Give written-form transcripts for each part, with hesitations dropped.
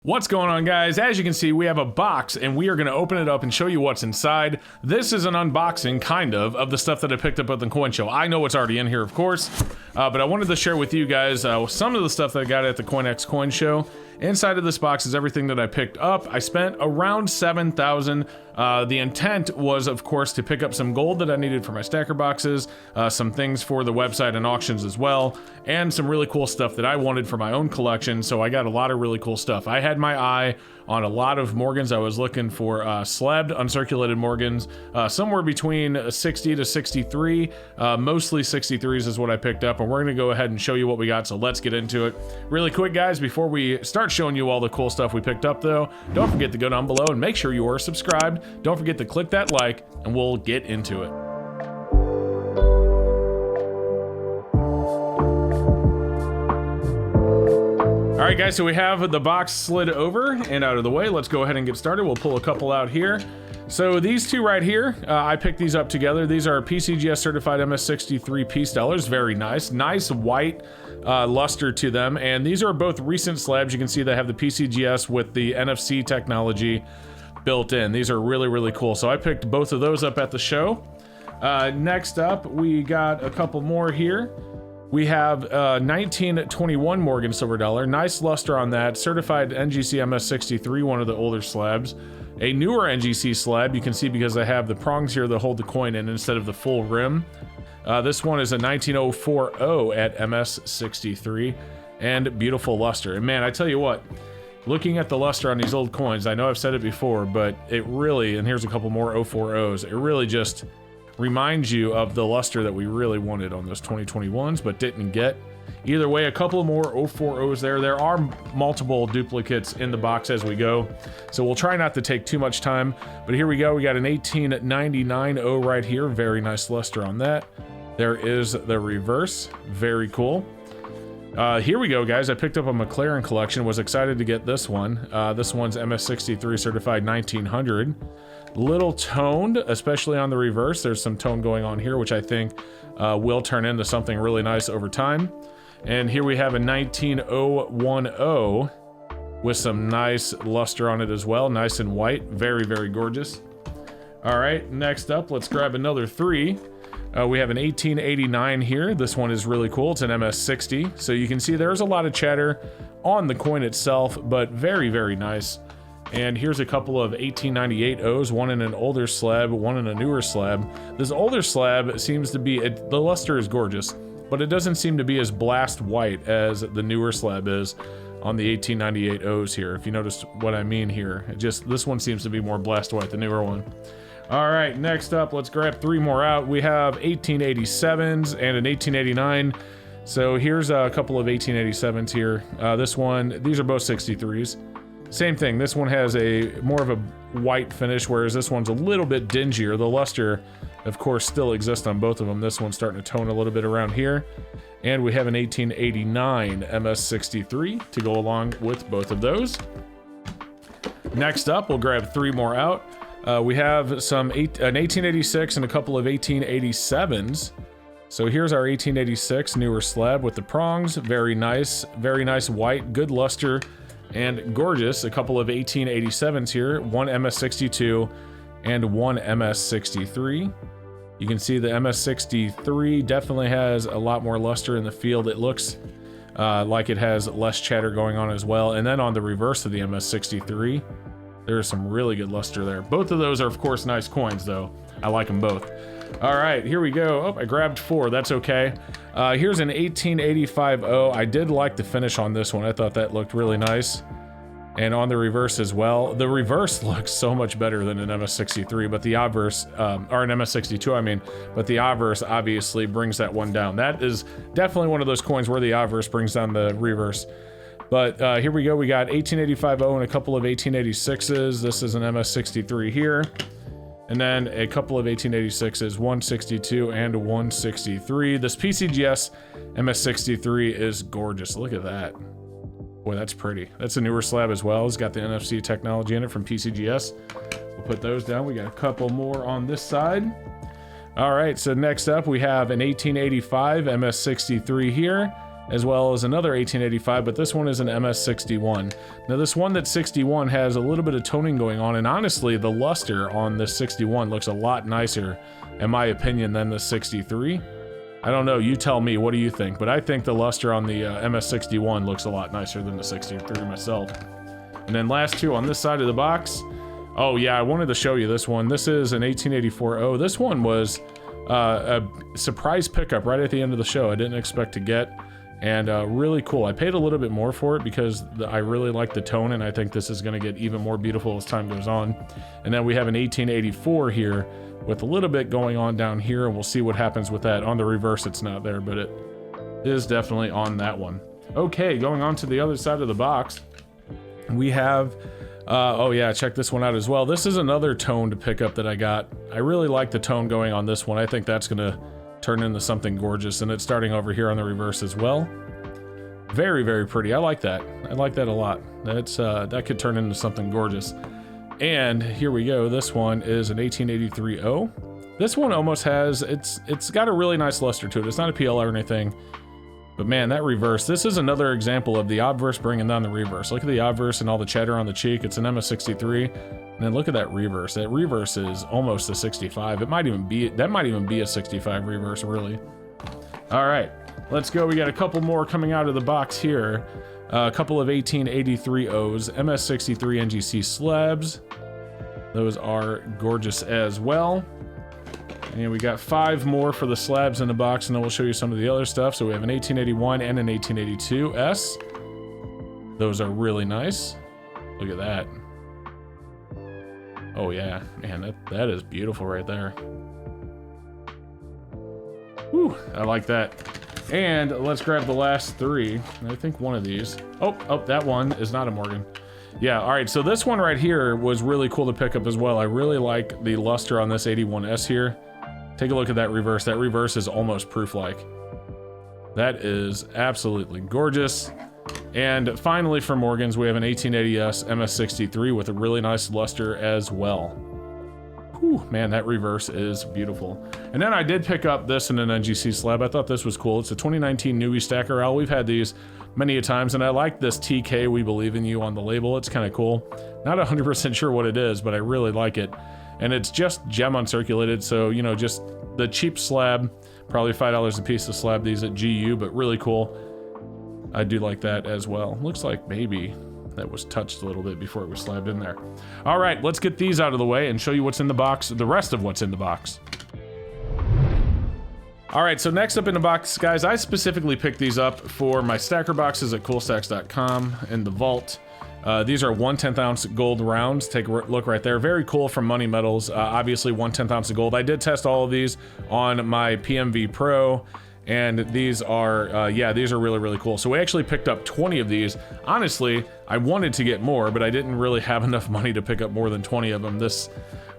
What's going on, guys? As you can see, we have a box and we are going to open it up and show you what's inside. This is an unboxing, kind of the stuff that I picked up at the Coin Show. I know what's already in here, of course, but I wanted to share with you guys some of the stuff that I got at the CoinX Coin Show. Inside of this box is everything that I picked up. I spent around $7,000. The intent was, of course, to pick up some gold that I needed for my stacker boxes, some things for the website and auctions as well, and some really cool stuff that I wanted for my own collection. So I got a lot of really cool stuff. I had my eye on a lot of Morgans. I was looking for slabbed uncirculated Morgans, somewhere between 60 to 63. Mostly 63s is what I picked up, and we're gonna go ahead and show you what we got. So let's get into it really quick, guys. Before we start showing you all the cool stuff we picked up, though, don't forget to go down below and make sure you are subscribed. Don't forget to click that like, and we'll get into it. All right, guys, so we have the box slid over and out of the way. Let's go ahead and get started. We'll pull a couple out here. So these two right here, I picked these up together. These are PCGS certified MS63 P stellars. Very nice. Nice white luster to them. And these are both recent slabs. You can see they have the PCGS with the NFC technology built in. These are really, really cool. So I picked both of those up at the show. Next up, we got a couple more here. We have 1921 Morgan silver dollar. Nice luster on that. Certified NGC MS63, one of the older slabs. A newer NGC slab, you can see because I have the prongs here that hold the coin in instead of the full rim. This one is a 19040 at MS63, and beautiful luster. And man, I tell you what, looking at the luster on these old coins, I know I've said it before, but it really, and here's a couple more 040s, it really just reminds you of the luster that we really wanted on those 2021s, but didn't get. Either way, a couple more 040s there. There are multiple duplicates in the box as we go, so we'll try not to take too much time. But here we go. We got an 1899 O right here. Very nice luster on that. There is the reverse. Very cool. Here we go, guys. I picked up a McLaren collection. Was excited to get this one. This one's MS63 certified 1900. Little toned, especially on the reverse. There's some tone going on here, which I think will turn into something really nice over time. And here we have a 19010 with some nice luster on it as well. Nice and white. Very, very gorgeous. All right, next up, let's grab another three. We have an 1889 here. This one is really cool. It's an MS60. So you can see there's a lot of chatter on the coin itself, but very, very nice. And here's a couple of 1898 O's, one in an older slab, one in a newer slab. This older slab seems to be, the luster is gorgeous, but it doesn't seem to be as blast white as the newer slab is on the 1898 O's here. If you notice what I mean here, this one seems to be more blast white, the newer one. All right, next up, let's grab three more out. We have 1887s and an 1889. So here's a couple of 1887s here. This one, these are both 63s. Same thing, this one has a more of a white finish, whereas this one's a little bit dingier. The luster, of course, still exists on both of them. This one's starting to tone a little bit around here. And we have an 1889 MS63 to go along with both of those. Next up, we'll grab three more out. We have an 1886 and a couple of 1887s. So here's our 1886 newer slab with the prongs. Very nice white, good luster, and gorgeous. A couple of 1887s here, one MS62 and one MS63. You can see the MS63 definitely has a lot more luster in the field. It looks like it has less chatter going on as well. And then on the reverse of the MS63, there's some really good luster there. Both of those are, of course, nice coins, though. I like them both. All right, here we go. Oh, I grabbed four. That's okay. Here's an 1885 O. I did like the finish on this one. I thought that looked really nice. And on the reverse as well. The reverse looks so much better than an MS63, but the obverse, or an MS62, I mean, but the obverse obviously brings that one down. That is definitely one of those coins where the obverse brings down the reverse. But here we go. We got 1885 O and a couple of 1886s. This is an MS63 here. And then a couple of 1886s, 162 and 163. This PCGS MS63 is gorgeous. Look at that. Boy, that's pretty. That's a newer slab as well. It's got the NFC technology in it from PCGS. We'll put those down. We got a couple more on this side. All right, so next up we have an 1885 MS63 here. as well as another 1885, but this one is an MS61. Now this one that's 61 has a little bit of toning going on, and honestly, the luster on this 61 looks a lot nicer, in my opinion, than the 63. I don't know, you tell me, what do you think? But I think the luster on the MS61 looks a lot nicer than the 63 myself. And then last two on this side of the box. Oh yeah, I wanted to show you this one. This is an 1884. This one was a surprise pickup right at the end of the show. I didn't expect to get. And really cool. I paid a little bit more for it because I really like the tone, and I think this is going to get even more beautiful as time goes on. And then we have an 1884 here with a little bit going on down here, and we'll see what happens with that. On the reverse, it's not there, but it is definitely on that one. Okay, going on to the other side of the box, we have, oh yeah, check this one out as well. This is another toned pickup that I got. I really like the tone going on this one. I think that's going to turn into something gorgeous, and it's starting over here on the reverse as well. Very, very pretty. I like that. I like that a lot. That's that could turn into something gorgeous. And here we go. This one is an 1883-0. This one almost has, it's got a really nice luster to it. It's not a PL or anything, but man, that reverse. This is another example of the obverse bringing down the reverse. Look at the obverse and all the cheddar on the cheek. It's an MS63. And then look at that reverse. That reverse is almost a 65. It might even be, that might even be a 65 reverse, really. All right, let's go. We got a couple more coming out of the box here. A couple of 1883-0s, MS63 NGC slabs. Those are gorgeous as well. And we got 5 more for the slabs in the box, and then we'll show you some of the other stuff. So we have an 1881 and an 1882S. Those are really nice. Look at that. Oh yeah, man, that is beautiful right there. Whew, I like that. And let's grab the last 3. I think one of these. Oh, that one is not a Morgan. Yeah, all right, so this one right here was really cool to pick up as well. I really like the luster on this 81S here. Take a look at that reverse. That reverse is almost proof-like. That is absolutely gorgeous. And finally for Morgans, we have an 1880S MS63 with a really nice luster as well. Whew, man, that reverse is beautiful. And then I did pick up this in an NGC slab. I thought this was cool. It's a 2019 Newey Stacker Owl. We've had these many a times, and I like this TK We Believe in You on the label. It's kind of cool. Not 100% sure what it is, but I really like it. And it's just gem uncirculated, so, you know, just the cheap slab, probably $5 a piece to slab these at GU, but really cool. I do like that as well. Looks like maybe that was touched a little bit before it was slabbed in there. All right, let's get these out of the way and show you what's in the box, the rest of what's in the box. All right, so next up in the box, guys, I specifically picked these up for my stacker boxes at coolstacks.com in the vault. These are 1/10 ounce gold rounds. Take a look right there. Very cool from Money Metals. Obviously 1/10 ounce of gold. I did test all of these on my PMV Pro, and these are, yeah, these are really, really cool. So we actually picked up 20 of these. Honestly, I wanted to get more, but I didn't really have enough money to pick up more than 20 of them. This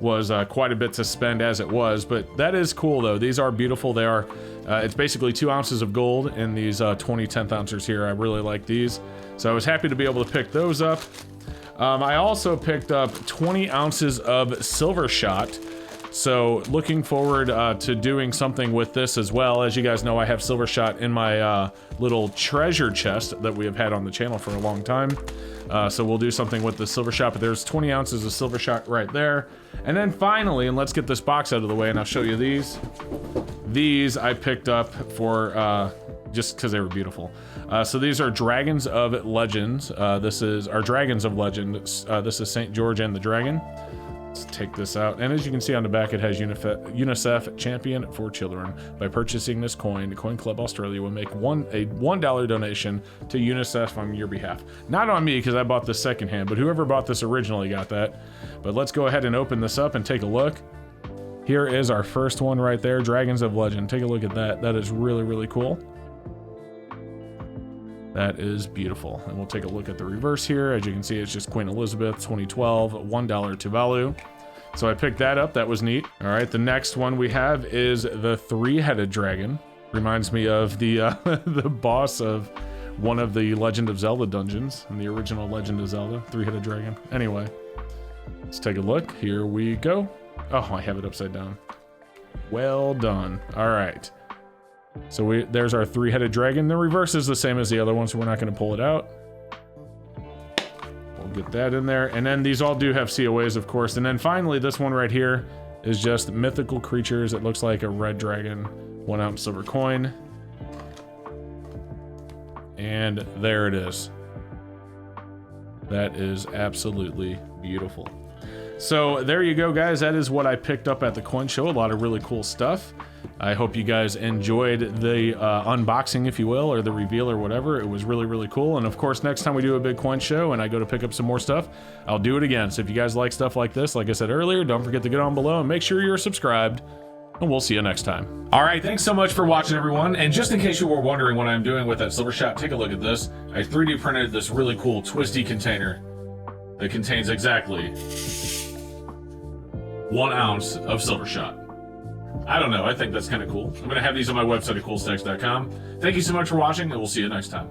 was quite a bit to spend as it was, but that is cool though. These are beautiful. They are, it's basically 2 ounces of gold in these 20 10th ounces here. I really like these. So I was happy to be able to pick those up. I also picked up 20 ounces of Silver Shot. So looking forward to doing something with this as well. As you guys know, I have Silver Shot in my little treasure chest that we have had on the channel for a long time. So we'll do something with the Silver Shot, but there's 20 ounces of Silver Shot right there. And then finally, and let's get this box out of the way and I'll show you these. These I picked up for just because they were beautiful. So these are Dragons of Legends. This is our Dragons of Legends. This is St. George and the Dragon. Let's take this out. And as you can see on the back, it has UNICEF Champion for Children. By purchasing this coin, the Coin Club Australia will make a $1 donation to UNICEF on your behalf. Not on me, because I bought this secondhand, but whoever bought this originally got that. But let's go ahead and open this up and take a look. Here is our first one right there, Dragons of Legend. Take a look at that. That is really, really cool. That is beautiful. And we'll take a look at the reverse here. As you can see, it's just Queen Elizabeth 2012, $1 to value. So I picked that up. That was neat. All right, the next one we have is the three-headed dragon. Reminds me of the the boss of one of the Legend of Zelda dungeons in the original Legend of Zelda, three-headed dragon. Anyway, let's take a look. Here we go. Oh, I have it upside down. Well done. All right. So there's our 3-headed dragon. The reverse is the same as the other one, so we're not going to pull it out. We'll get that in there. And then these all do have COAs, of course. And then finally, this one right here is just mythical creatures. It looks like a red dragon, 1 ounce silver coin. And there it is. That is absolutely beautiful. So there you go, guys. That is what I picked up at the coin show. A lot of really cool stuff. I hope you guys enjoyed the unboxing, if you will, or the reveal or whatever. It was really, really cool. And of course, next time we do a big coin show and I go to pick up some more stuff, I'll do it again. So if you guys like stuff like this, like I said earlier, don't forget to get on below and make sure you're subscribed. And we'll see you next time. All right, thanks so much for watching, everyone. And just in case you were wondering what I'm doing with that silver shot, take a look at this. I 3D printed this really cool twisty container that contains exactly 1 ounce of silver shot. I don't know, I think that's kind of cool. I'm gonna have these on my website at coolstacks.com. Thank you so much for watching, and we'll see you next time.